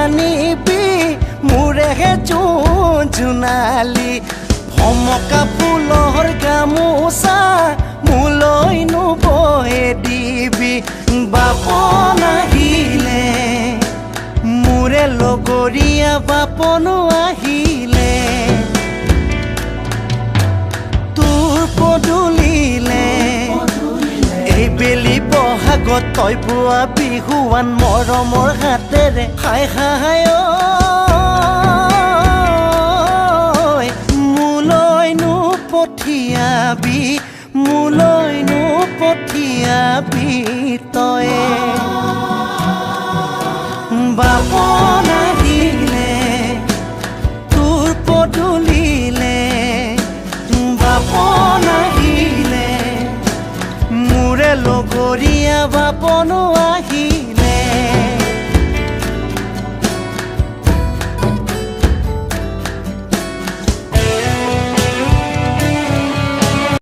আনিবি মোৰেহে জোনালি ভমকা ফুলৰ গামোচা মোলৈনো বয়ে দিবি বাপন আহিলে মোৰে লগৰীয়া বাপনো আহিলে তোৰ পদূলিলে এই বেলি বহাগত তই বোৱা বিহুৱান মৰমৰ হাতেৰে হাই হাই মোলৈনো পঠিয়াবি তই বাপন আহিলে তোৰ পদূলিলে বাপন আহিলে মোৰে লগৰীয়া বাপনো আহিলে